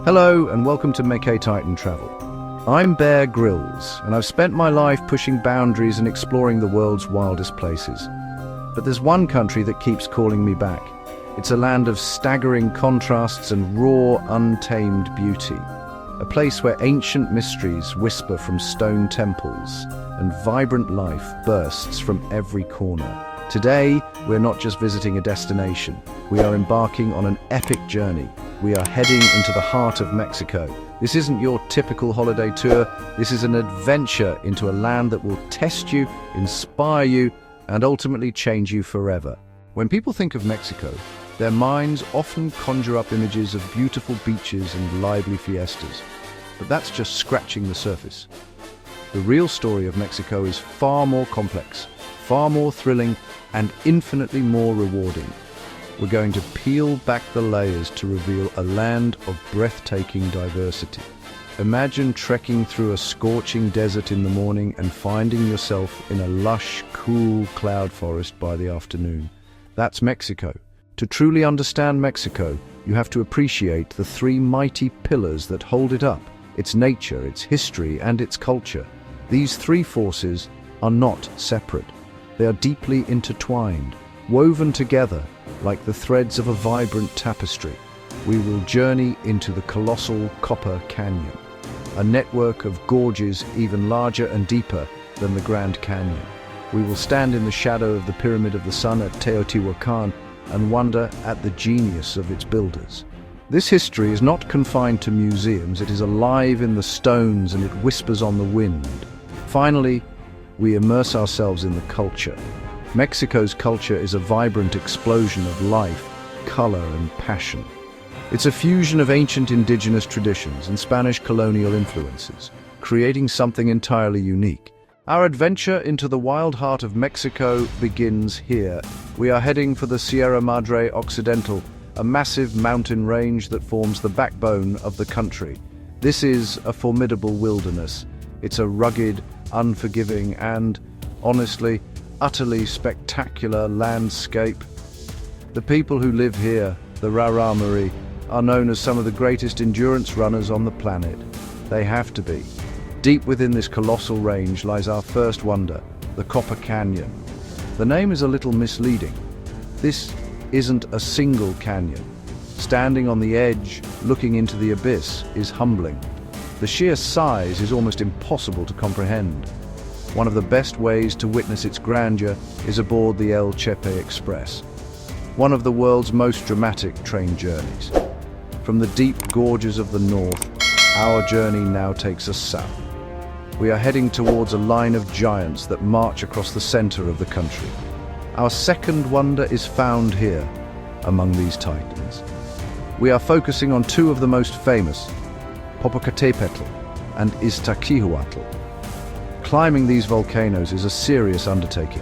Hello and welcome to Make Titan Travel. I'm Bear Grylls and I've spent my life pushing boundaries and exploring the world's wildest places. But there's one country that keeps calling me back. It's a land of staggering contrasts and raw, untamed beauty. A place where ancient mysteries whisper from stone temples and vibrant life bursts from every corner. Today, we're not just visiting a destination. We are embarking on an epic journey. We are heading into the heart of Mexico. This isn't your typical holiday tour. This is an adventure into a land that will test you, inspire you, and ultimately change you forever. When people think of Mexico, their minds often conjure up images of beautiful beaches and lively fiestas. But that's just scratching the surface. The real story of Mexico is far more complex, far more thrilling, and infinitely more rewarding. We're going to peel back the layers to reveal a land of breathtaking diversity. Imagine trekking through a scorching desert in the morning and finding yourself in a lush, cool cloud forest by the afternoon. That's Mexico. To truly understand Mexico, you have to appreciate the three mighty pillars that hold it up: its nature, its history, and its culture. These three forces are not separate. They are deeply intertwined, woven together like the threads of a vibrant tapestry. We will journey into the colossal Copper Canyon, a network of gorges even larger and deeper than the Grand Canyon. We will stand in the shadow of the Pyramid of the Sun at Teotihuacán and wonder at the genius of its builders. This history is not confined to museums. It is alive in the stones and it whispers on the wind. Finally, we immerse ourselves in the culture. Mexico's culture is a vibrant explosion of life, color, and passion. It's a fusion of ancient indigenous traditions and Spanish colonial influences, creating something entirely unique. Our adventure into the wild heart of Mexico begins here. We are heading for the Sierra Madre Occidental, a massive mountain range that forms the backbone of the country. This is a formidable wilderness. It's a rugged, unforgiving, and, honestly, utterly spectacular landscape. The people who live here, the Raramuri, are known as some of the greatest endurance runners on the planet. They have to be. Deep within this colossal range lies our first wonder, the Copper Canyon. The name is a little misleading. This isn't a single canyon. Standing on the edge, looking into the abyss, is humbling. The sheer size is almost impossible to comprehend. One of the best ways to witness its grandeur is aboard the El Chepe Express, one of the world's most dramatic train journeys. From the deep gorges of the north, our journey now takes us south. We are heading towards a line of giants that march across the center of the country. Our second wonder is found here, among these titans. We are focusing on two of the most famous, Popocatépetl and Iztaccíhuatl. Climbing these volcanoes is a serious undertaking.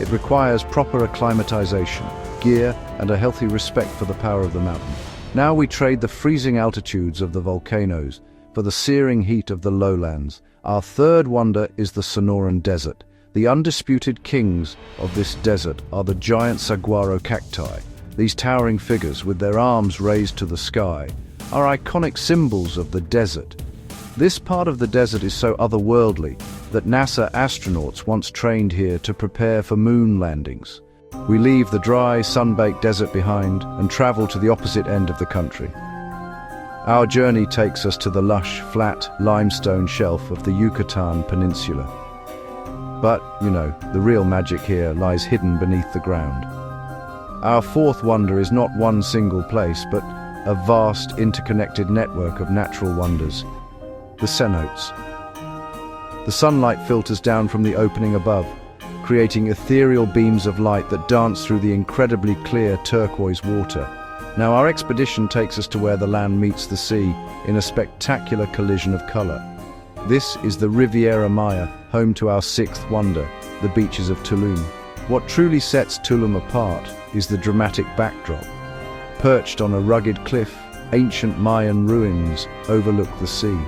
It requires proper acclimatization, gear, and a healthy respect for the power of the mountain. Now we trade the freezing altitudes of the volcanoes for the searing heat of the lowlands. Our third wonder is the Sonoran Desert. The undisputed kings of this desert are the giant saguaro cacti. These towering figures, with their arms raised to the sky, are iconic symbols of the desert. This part of the desert is so otherworldly that NASA astronauts once trained here to prepare for moon landings. We leave the dry, sun-baked desert behind and travel to the opposite end of the country. Our journey takes us to the lush, flat, limestone shelf of the Yucatán Peninsula. But, the real magic here lies hidden beneath the ground. Our fourth wonder is not one single place, but a vast, interconnected network of natural wonders. The cenotes. The sunlight filters down from the opening above, creating ethereal beams of light that dance through the incredibly clear turquoise water. Now our expedition takes us to where the land meets the sea in a spectacular collision of color. This is the Riviera Maya, home to our sixth wonder, the beaches of Tulum. What truly sets Tulum apart is the dramatic backdrop. Perched on a rugged cliff, ancient Mayan ruins overlook the sea.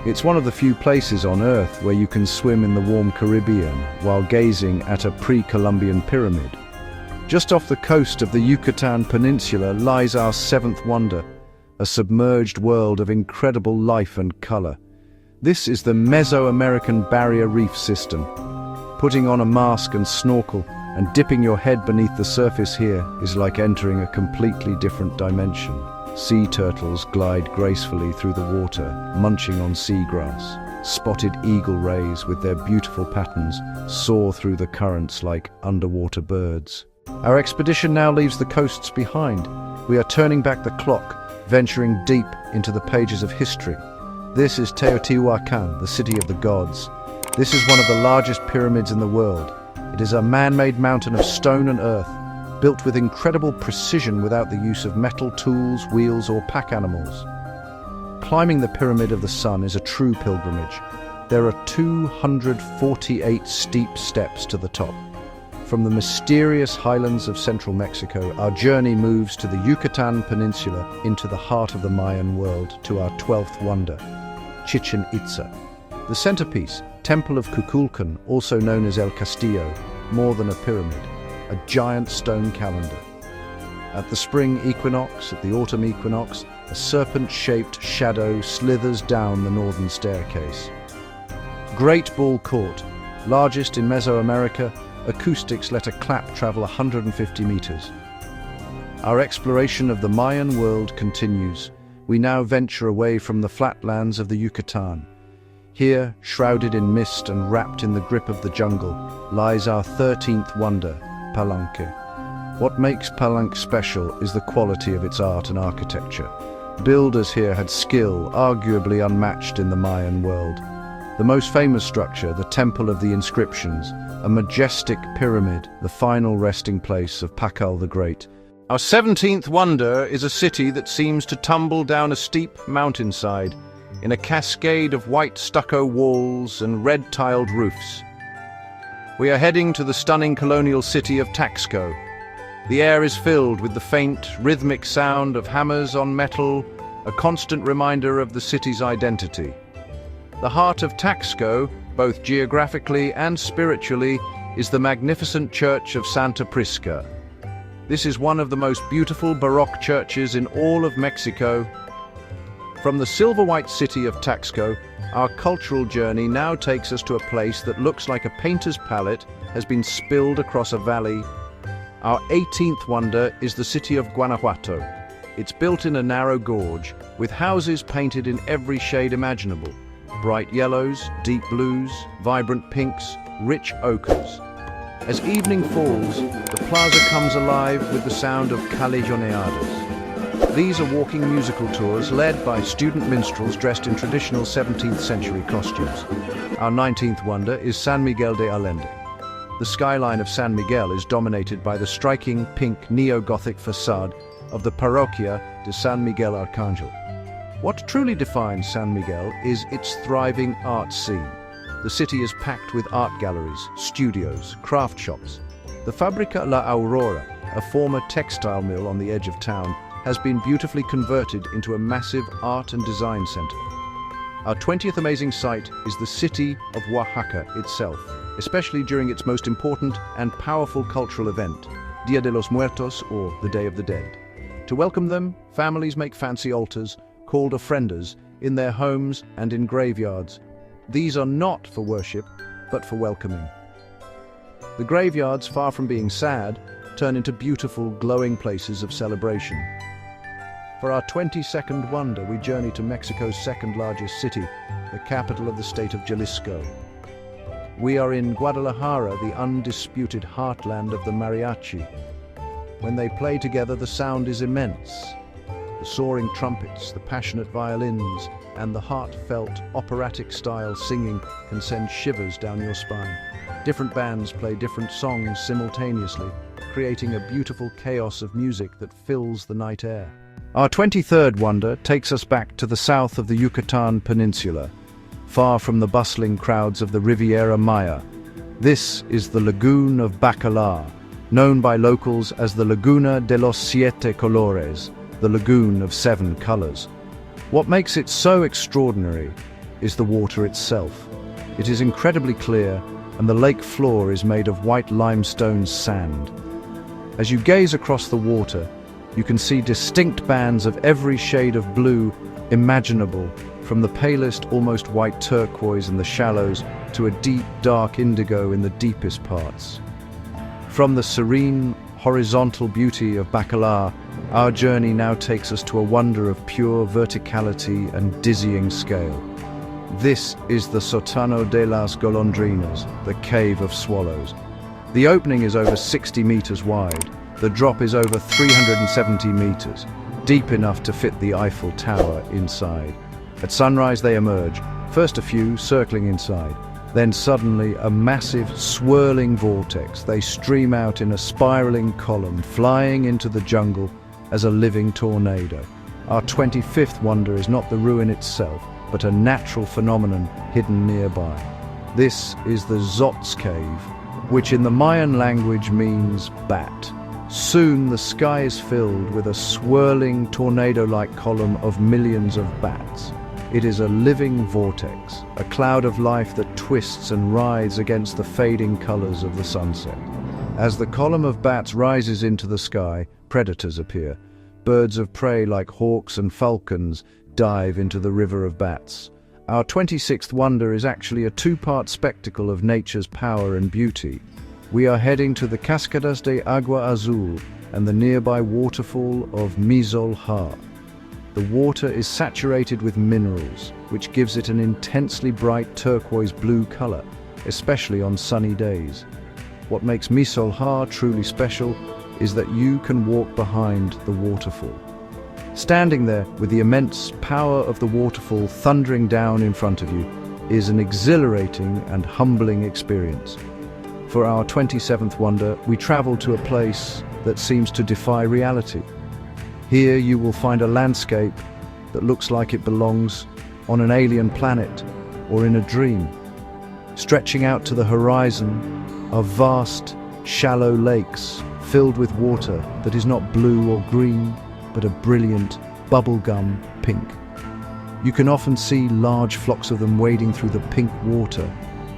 It's one of the few places on Earth where you can swim in the warm Caribbean while gazing at a pre-Columbian pyramid. Just off the coast of the Yucatán Peninsula lies our seventh wonder, a submerged world of incredible life and color. This is the Mesoamerican Barrier Reef System. Putting on a mask and snorkel and dipping your head beneath the surface here is like entering a completely different dimension. Sea turtles glide gracefully through the water, munching on seagrass. Spotted eagle rays with their beautiful patterns soar through the currents like underwater birds. Our expedition now leaves the coasts behind. We are turning back the clock, venturing deep into the pages of history. This is Teotihuacán, the city of the gods. This is one of the largest pyramids in the world. It is a man-made mountain of stone and earth, built with incredible precision without the use of metal tools, wheels, or pack animals. Climbing the Pyramid of the Sun is a true pilgrimage. There are 248 steep steps to the top. From the mysterious highlands of central Mexico, our journey moves to the Yucatán Peninsula into the heart of the Mayan world, to our 12th wonder, Chichen Itza. The centerpiece, Temple of Kukulkan, also known as El Castillo, more than a pyramid, a giant stone calendar. At the spring equinox, at the autumn equinox, a serpent-shaped shadow slithers down the northern staircase. Great Ball Court, largest in Mesoamerica, acoustics let a clap travel 150 meters. Our exploration of the Mayan world continues. We now venture away from the flatlands of the Yucatán. Here, shrouded in mist and wrapped in the grip of the jungle, lies our 13th wonder, Palenque. What makes Palenque special is the quality of its art and architecture. Builders here had skill arguably unmatched in the Mayan world. The most famous structure, the Temple of the Inscriptions, a majestic pyramid, the final resting place of Pakal the Great. Our 17th wonder is a city that seems to tumble down a steep mountainside in a cascade of white stucco walls and red-tiled roofs. We are heading to the stunning colonial city of Taxco. The air is filled with the faint, rhythmic sound of hammers on metal, a constant reminder of the city's identity. The heart of Taxco, both geographically and spiritually, is the magnificent church of Santa Prisca. This is one of the most beautiful Baroque churches in all of Mexico. From the silver-white city of Taxco, our cultural journey now takes us to a place that looks like a painter's palette has been spilled across a valley. Our 18th wonder is the city of Guanajuato. It's built in a narrow gorge, with houses painted in every shade imaginable. Bright yellows, deep blues, vibrant pinks, rich ochres. As evening falls, the plaza comes alive with the sound of callejoneadas. These are walking musical tours led by student minstrels dressed in traditional 17th century costumes. Our 19th wonder is San Miguel de Allende. The skyline of San Miguel is dominated by the striking pink neo-Gothic facade of the Parroquia de San Miguel Arcángel. What truly defines San Miguel is its thriving art scene. The city is packed with art galleries, studios, craft shops. The Fábrica La Aurora, a former textile mill on the edge of town, has been beautifully converted into a massive art and design center. Our 20th amazing site is the city of Oaxaca itself, especially during its most important and powerful cultural event, Dia de los Muertos, or the Day of the Dead. To welcome them, families make fancy altars, called ofrendas, in their homes and in graveyards. These are not for worship, but for welcoming. The graveyards, far from being sad, turn into beautiful, glowing places of celebration. For our 22nd wonder, we journey to Mexico's second largest city, the capital of the state of Jalisco. We are in Guadalajara, the undisputed heartland of the mariachi. When they play together, the sound is immense. The soaring trumpets, the passionate violins, and the heartfelt, operatic-style singing can send shivers down your spine. Different bands play different songs simultaneously, creating a beautiful chaos of music that fills the night air. Our 23rd wonder takes us back to the south of the Yucatán Peninsula, far from the bustling crowds of the Riviera Maya. This is the Lagoon of Bacalar, known by locals as the Laguna de los Siete Colores, the Lagoon of Seven Colors. What makes it so extraordinary is the water itself. It is incredibly clear, and the lake floor is made of white limestone sand. As you gaze across the water, You can see distinct bands of every shade of blue imaginable, from the palest, almost white turquoise in the shallows to a deep, dark indigo in the deepest parts. From the serene, horizontal beauty of Bacalar, our journey now takes us to a wonder of pure verticality and dizzying scale. This is the Sótano de las Golondrinas, the Cave of Swallows. The opening is over 60 meters wide. The drop is over 370 meters, deep enough to fit the Eiffel Tower inside. At sunrise they emerge, first a few circling inside, then suddenly a massive, swirling vortex. They stream out in a spiraling column, flying into the jungle as a living tornado. Our 25th wonder is not the ruin itself, but a natural phenomenon hidden nearby. This is the Zotz Cave, which in the Mayan language means bat. Soon the sky is filled with a swirling, tornado-like column of millions of bats. It is a living vortex, a cloud of life that twists and writhes against the fading colors of the sunset. As the column of bats rises into the sky, predators appear. Birds of prey like hawks and falcons dive into the river of bats. Our 26th wonder is actually a two-part spectacle of nature's power and beauty. We are heading to the Cascadas de Agua Azul and the nearby waterfall of Mizolha. The water is saturated with minerals, which gives it an intensely bright turquoise blue color, especially on sunny days. What makes Mizolha truly special is that you can walk behind the waterfall. Standing there with the immense power of the waterfall thundering down in front of you is an exhilarating and humbling experience. For our 27th wonder, we travel to a place that seems to defy reality. Here you will find a landscape that looks like it belongs on an alien planet or in a dream. Stretching out to the horizon are vast, shallow lakes filled with water that is not blue or green, but a brilliant bubblegum pink. You can often see large flocks of them wading through the pink water,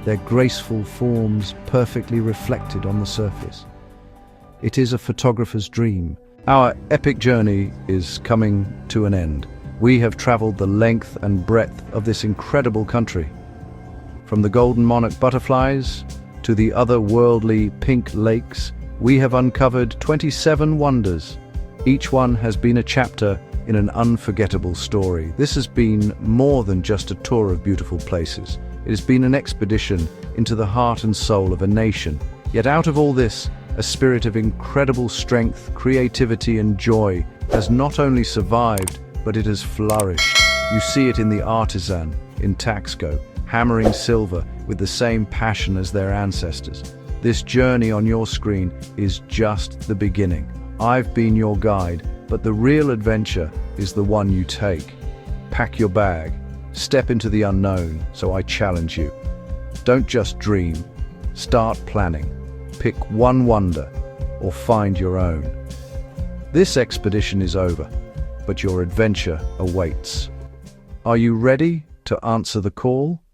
their graceful forms perfectly reflected on the surface. It is a photographer's dream. Our epic journey is coming to an end. We have traveled the length and breadth of this incredible country. From the golden monarch butterflies to the otherworldly pink lakes, we have uncovered 27 wonders. Each one has been a chapter in an unforgettable story. This has been more than just a tour of beautiful places. It has been an expedition into the heart and soul of a nation. Yet out of all this, a spirit of incredible strength, creativity, and joy has not only survived, but it has flourished. You see it in the artisan in Taxco, hammering silver with the same passion as their ancestors. This journey on your screen is just the beginning. I've been your guide, but the real adventure is the one you take. Pack your bag, step into the unknown, so I challenge you. Don't just dream, start planning. Pick one wonder, or find your own. This expedition is over, but your adventure awaits. Are you ready to answer the call?